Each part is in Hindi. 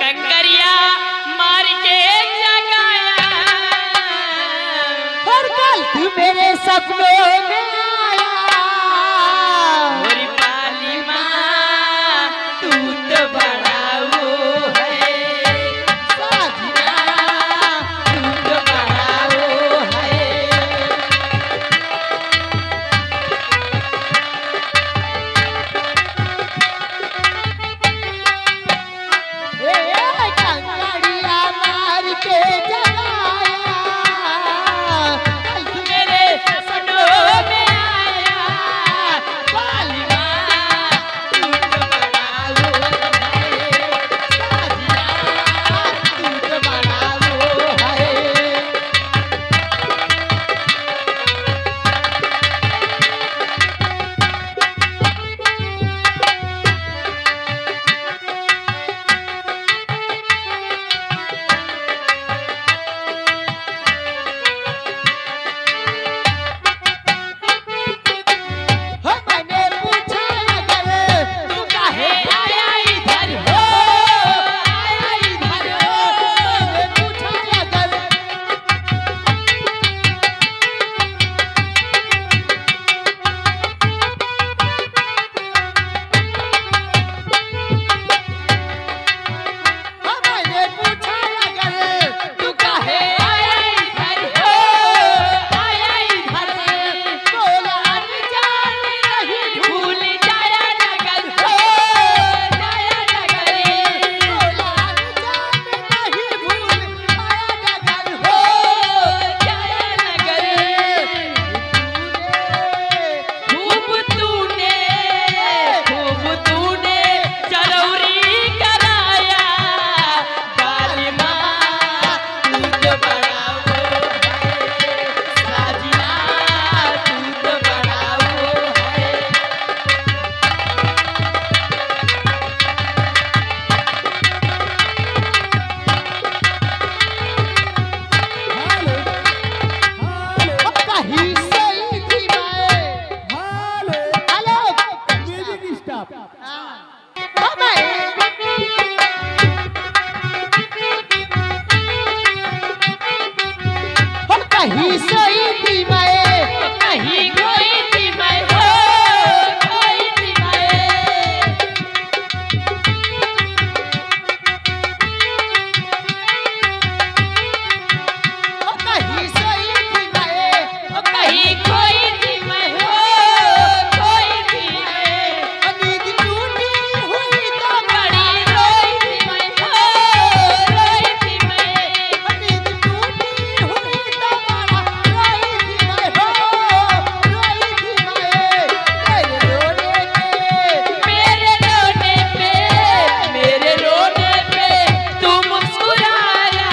कंकरिया मार के जगाया और कल तू मेरे सपनों में आया और पाली माँ तू तो बड़ा वो है साजना तू तो बड़ा वो है ए कंकड़िया मार के जगाया कल तू मेरे सपनों में आया पाली माँ तू तो बड़ा वो है तू तो बड़ा वो है हो मैंने पूछा अगर तू काहे आया इधर हो आया इधर हो मैंने पूछा अगर हो मैंने पूछा अगर तू काहे आया इधर हो आया इधर बोला अनजान नहीं भूल जाया नगर हो जाया नगर बोला अनजान नहीं भूल पाया नगर हो जाया नगर खूब तूने चरौरी कराया बाली माँ तू तो बड़ा वो है साजना तू तो बड़ा वो है अब कहीं सही थी मैं हेलो म्यूजिक स्टॉप हो मैं हो कहीं सही थी मैं कहीं कोई थी मैं हो कोई थी मैं हो कहीं सही थी मैं हो कहीं कोई थी मैं हो कोई थी मैं नींद टूटी हुई तो बड़ी रोई थी मैं हो रोई थी मैं नींद टूटी हुई तो बड़ा रोई थी मैं हो रोई थी मैं मेरे रोने पे तू मुस्कुराया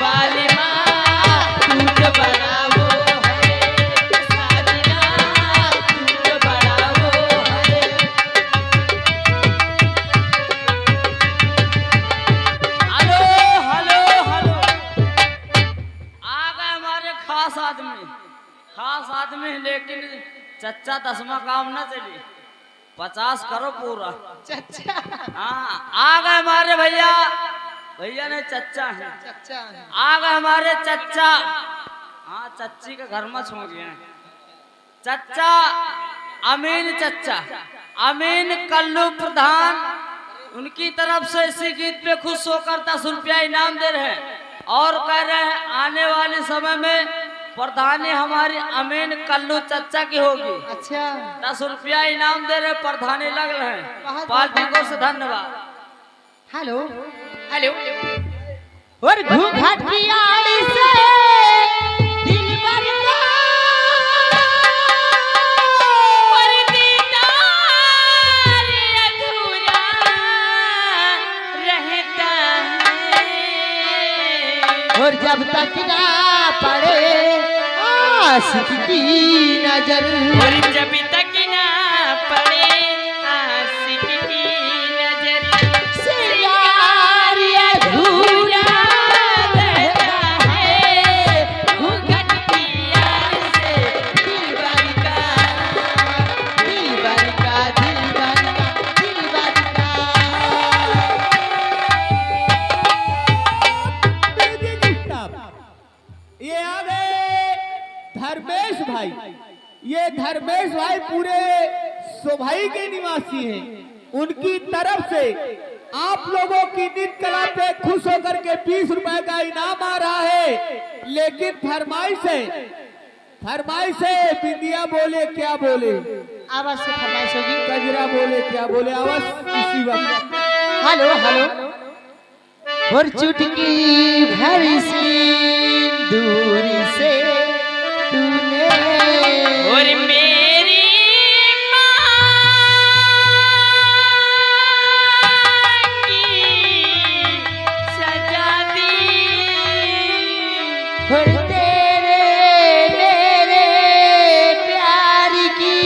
बाली माँ तू तो बड़ा वो है साजना तू तो बड़ा वो है हेलो हेलो हेलो आ गए हमारे खास आदमी लेकिन चच्चा दसवा काम न चली 50 करो पूरा चचा हाँ आ गए हमारे भैया भैया ने चच्चा है चचा आ गए हमारे चच्चा हाँ चच्ची के घर में छू गए चच्चा अमीन कल्लू प्रधान उनकी तरफ से इसी गीत पे खुश होकर 10 रुपया इनाम दे रहे हैं और कह रहे हैं आने वाले समय में प्रधानी हमारी अमीन कल्लू चच्चा की होगी अच्छा 10 रुपया इनाम दे रहे प्रधानी लग रहे हैं बहुत पार्टी को बहुत से धन्यवाद हेलो हेलो और घूंघट की आड़ी से दिल भर का और जब तक ना पड़े आशिक की नजर और जब तक ना पड़े आशिक की नजर सिंगार अधूरा रहता है घूंघट की यार से दिलबर का दिलबर का दिलबर का दिलबर का ये धर्मेश भाई पूरे सोभाई के निवासी हैं। उनकी तरफ से आप लोगों की नृत्य कला पे खुश होकर के 20 रुपए का इनाम आ रहा है। लेकिन फरमाइश है बिंदिया बोले क्या बोले, आवाज से फरमाइश होगी। गजरा बोले क्या बोले, आवाज इसी वक्त। Hello hello. और चुटकी भर दूरी से तूने और मेरी सजा दी और तेरे मेरे प्यार की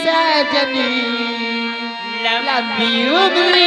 सजनी लंबी उम्र